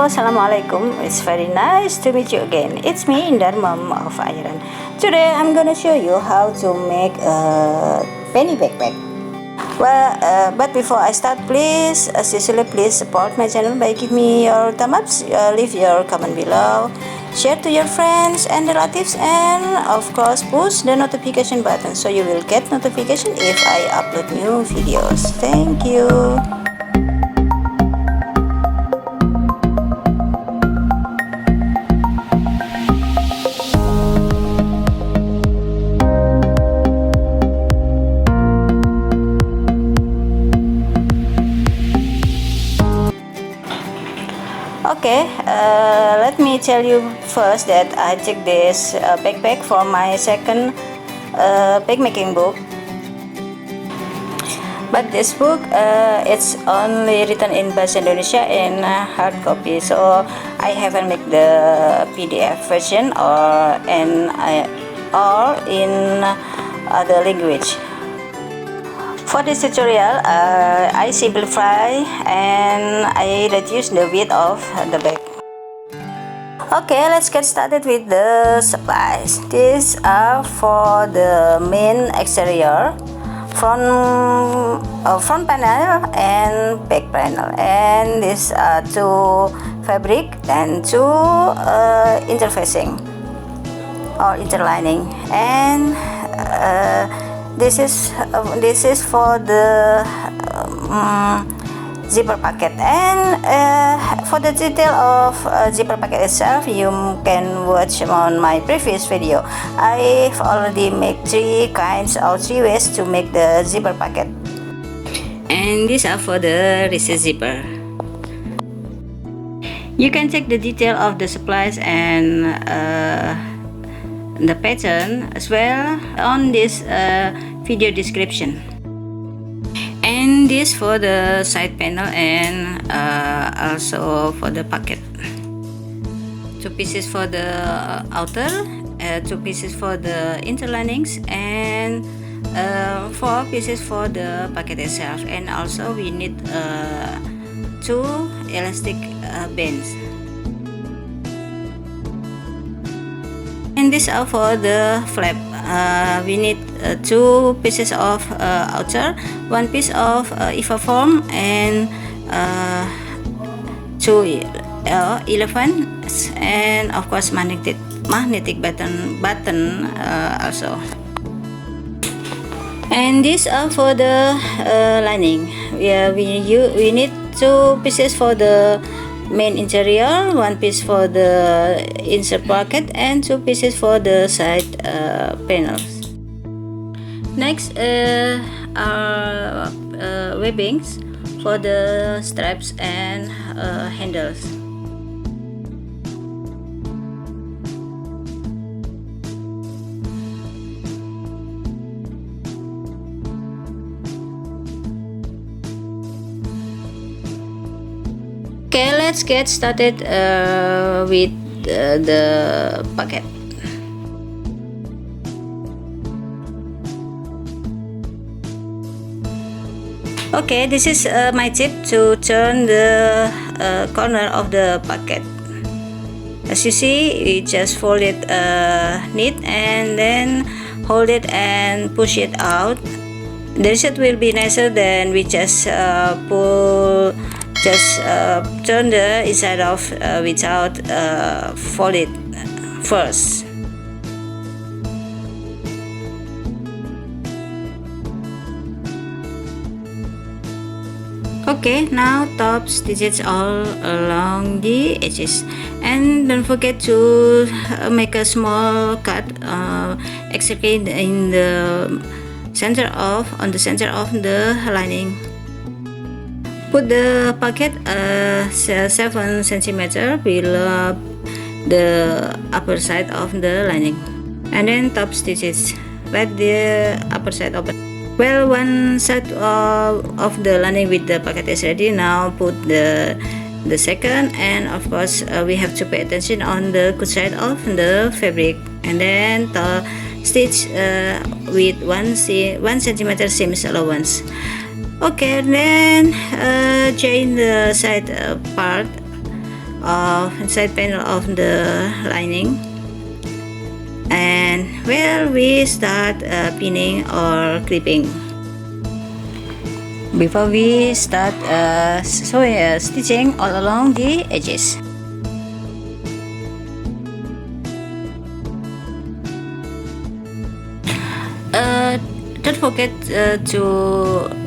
Hello, Assalamualaikum. It's very nice to meet you again. It's me, Indar, mom of Iron. Today I'm gonna show you how to make a penny backpack. But before I start, please, as usually, please support my channel by giving me your thumb ups, leave your comment below, share to your friends and relatives, and of course push the notification button so you will get notification if I upload new videos. Thank you. Okay, let me tell you first that I took this backpack for my second backpacking book. But this book, it's only written in bahasa Indonesia in hard copy, so I haven't made the PDF version or in other language. For this tutorial, I simplify and I reduce the width of the bag. Okay, let's get started with the supplies. These are for the main exterior, front panel and back panel, and these are two fabric and two interfacing or interlining, and this is for the zipper pocket, and for the detail of zipper pocket itself you can watch on my previous video. I've already made three ways to make the zipper pocket, and these are for the recess zipper. You can check the detail of the supplies and the pattern as well on this video description. And this for the side panel and also for the pocket. 2 pieces for the outer, 2 pieces for the interlinings, and 4 pieces for the pocket itself. And also we need 2 elastic bands. And these are for the flap. We need 2 pieces of outer, 1 piece of EVA foam, and 2 elephants, and of course magnetic button also. And these are for the lining. We need 2 pieces for the main interior, 1 piece for the insert pocket, and 2 pieces for the side panels. Next are webbings for the straps and handles. Okay, let's get started with the pocket. Okay, this is my tip to turn the corner of the pocket. As you see, we just fold it neat and then hold it and push it out. The result will be nicer than we just turn the inside off without fold it first. Okay, now top stitches all along the edges, and don't forget to make a small cut exactly in the center of the lining. Put the pocket 7 cm below the upper side of the lining, and then top stitches. Let the upper side open. Well, one side of the lining with the pocket is ready. Now put the second, and of course we have to pay attention on the good side of the fabric, and then stitch with 1 cm seam allowance. Okay, then chain the side part of side panel of the lining. And we start pinning or clipping. Before we start stitching all along the edges. Don't forget to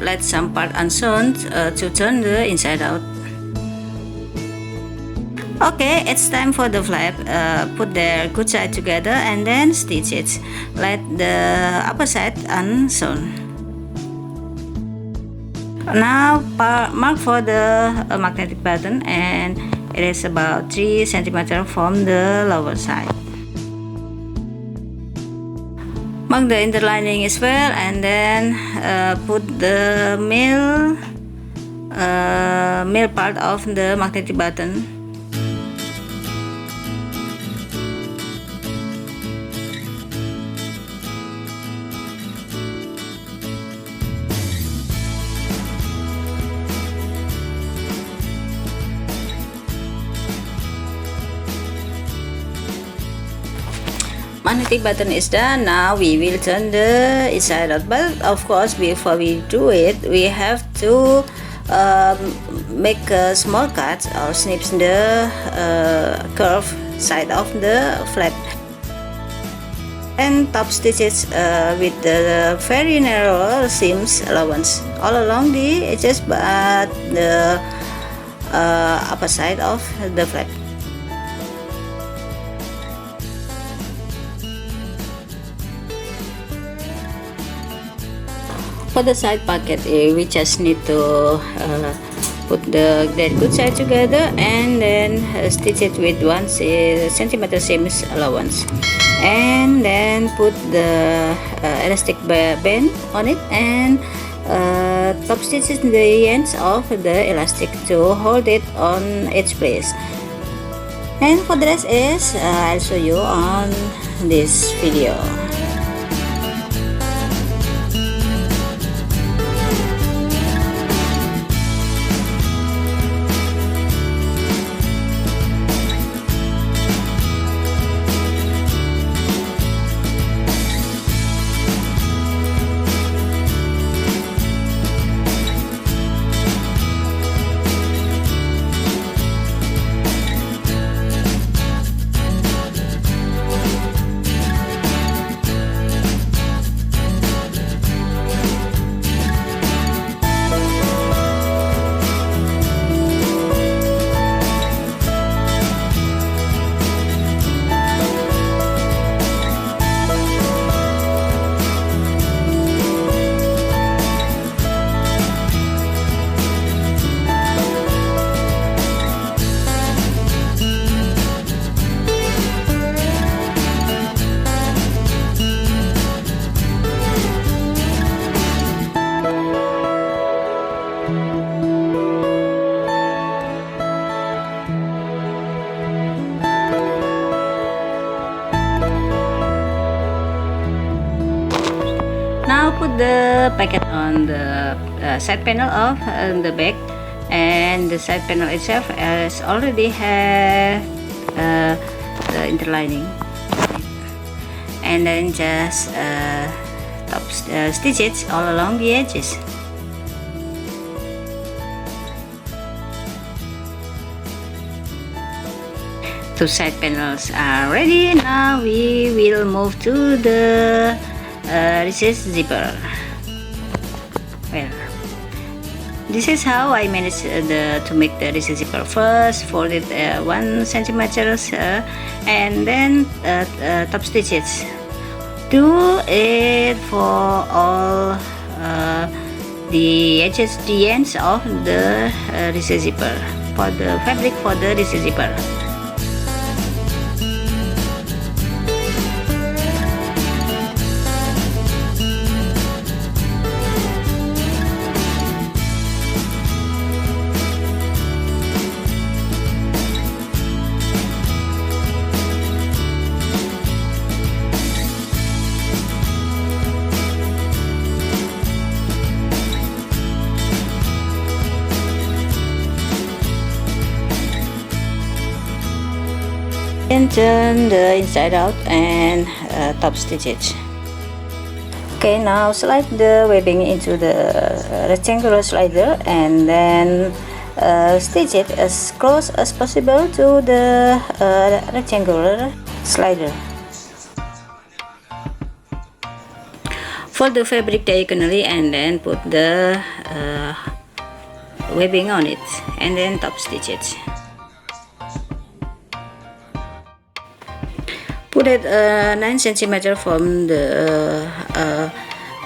let some part unsewn to turn the inside out. Okay, it's time for the flap. Put their good side together and then stitch it. Let the upper side unsewn. Now mark for the magnetic button, and it is about 3 cm from the lower side. Mark the interlining as well, and then put the male part of the magnetic button. Magnetic button is done. Now we will turn the inside out, but of course before we do it, we have to make a small cut or snips the curved side of the flap, and top stitches with the very narrow seams allowance all along the edges, but the upper side of the flap. For the side pocket, we just need to put the good side together and then stitch it with 1 cm seams allowance, and then put the elastic band on it, and top stitches the ends of the elastic to hold it on its place. And for the rest is I'll show you on this video. Now put the packet on the side panel of the back, and the side panel itself has already have the interlining, and then just top stitch it all along the edges. Two side panels are ready. Now we will move to the recess zipper. Well, this is how I managed to make the recess zipper. First, fold it 1 cm and then top stitch it. Do it for all the edges, the ends of the recess zipper, for the fabric for the recess zipper. And turn the inside out and top stitch it. Okay, now slide the webbing into the rectangular slider and then stitch it as close as possible to the rectangular slider. Fold the fabric diagonally and then put the webbing on it and then top stitch it. Put it 9 centimeters from the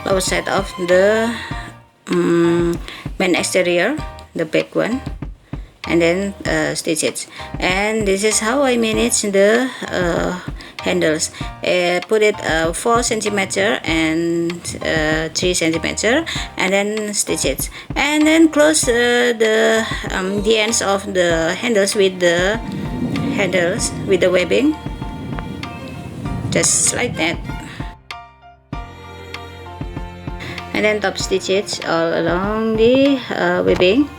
lower side of the main exterior, the back one, and then stitch it. And this is how I manage the handles. Put it 4 centimeters and 3 centimeters, and then stitch it, and then close the ends of the handles with the webbing, just like that, and then top stitch it all along the webbing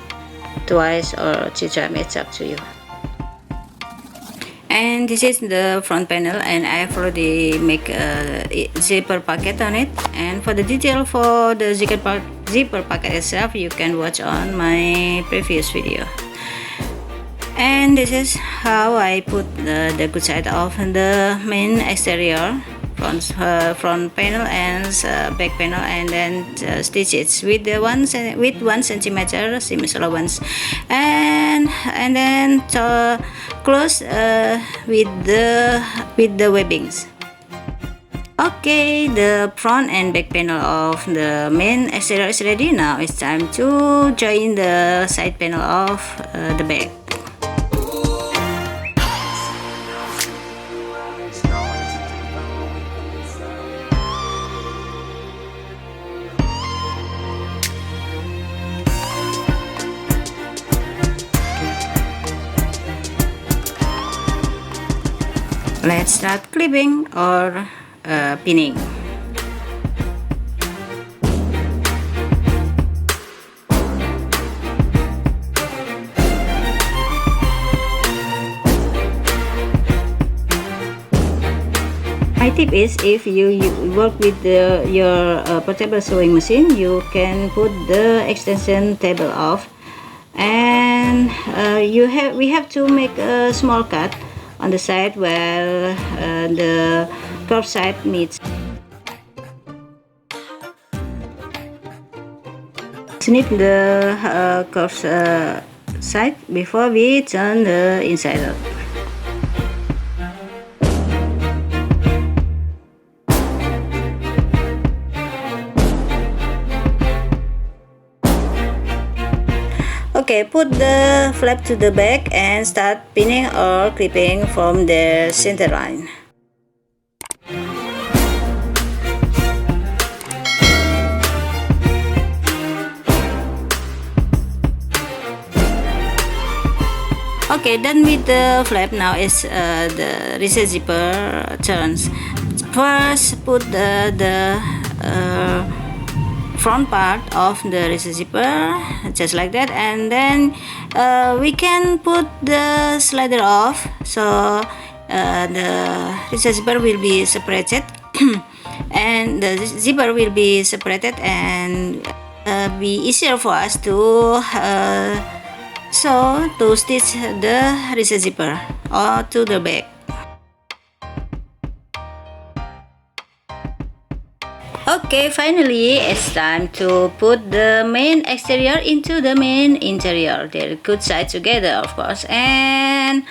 twice or 2 times, it's up to you. And this is the front panel, and I've already make a zipper pocket on it. And for the detail for the zipper pocket itself, you can watch on my previous video. And this is how I put the good side of the main exterior, front panel and back panel, and then stitch it with the 1 centimeter seam allowance, and then close with the webbings. Okay, the front and back panel of the main exterior is ready. Now it's time to join the side panel of the back. Let's start clipping or pinning. My tip is, if you work with your portable sewing machine, you can put the extension table off, and we have to make a small cut on the side where the curved side meets. Snip the curved side before we turn the inside out. Okay, put the flap to the back and start pinning or clipping from the center line. Okay, done with the flap. Now is the recess zipper turns. First, put the front part of the recess zipper just like that, and then we can put the slider off, so the recess zipper will be separated and the zipper will be separated, and be easier for us to stitch the recess zipper or to the back. Okay, finally it's time to put the main exterior into the main interior, their good side together, of course. And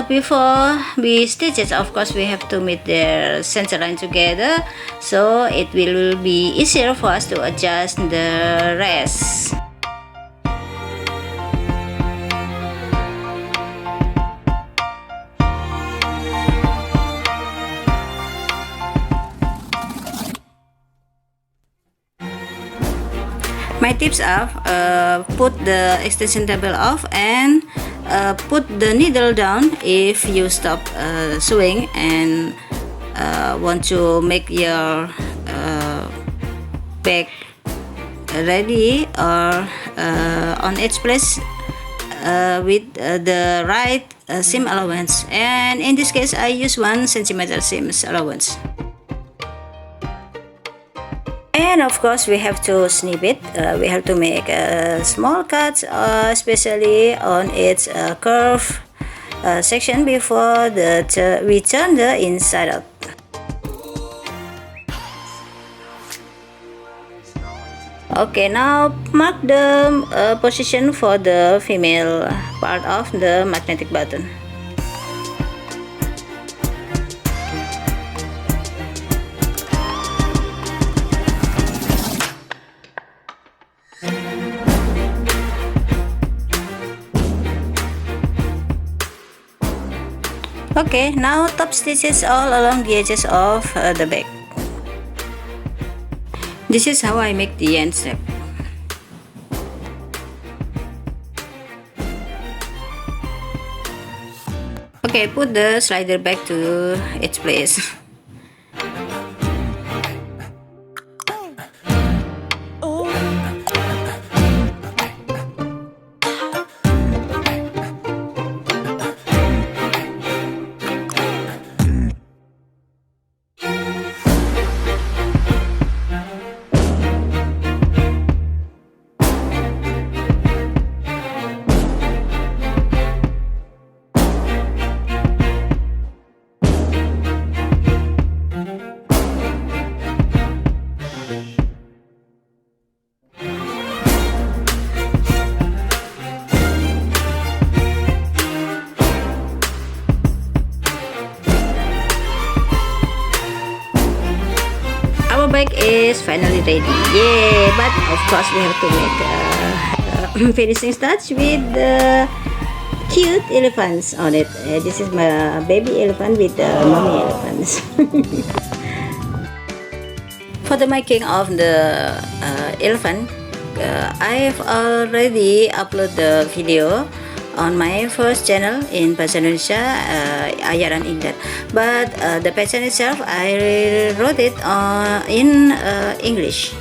before we stitch it, of course, we have to meet their center line together, so it will be easier for us to adjust the rest. My tips are, put the extension table off and put the needle down if you stop sewing and want to make your bag ready or on its place with the right seam allowance, and in this case I use 1 centimeter seam allowance. And of course we have to snip it. We have to make a small cut, especially on its curve section before we turn the inside out. Okay, now mark the position for the female part of the magnetic button. Okay, now top stitches all along the edges of the back. This is how I make the end step. Okay, put the slider back to its place. Bag is finally ready. Yay! But of course we have to make finishing touch with the cute elephants on it. This is my baby elephant with the mommy elephants. For the making of the elephant, I've already uploaded the video on my first channel in Bahasa Indonesia, Ayaran Indah. But the pattern itself, I wrote it in English.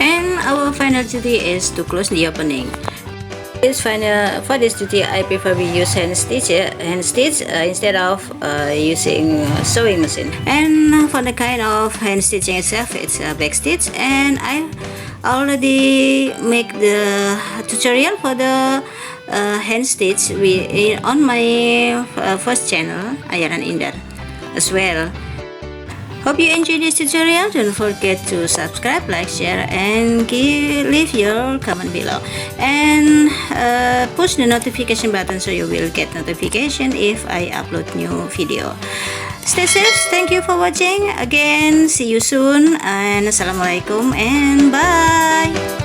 And our final duty is to close the opening. For this duty, I prefer we use hand stitch instead of using sewing machine. And for the kind of hand stitching itself, it's a back stitch, and I already make the tutorial for the hand stitch on my first channel, Ayaran Indah, as well. Hope you enjoyed this tutorial. Don't forget to subscribe, like, share, and leave your comment below, and push the notification button so you will get notification if I upload new video. Stay safe. Thank you for watching. Again, see you soon, and assalamualaikum and bye.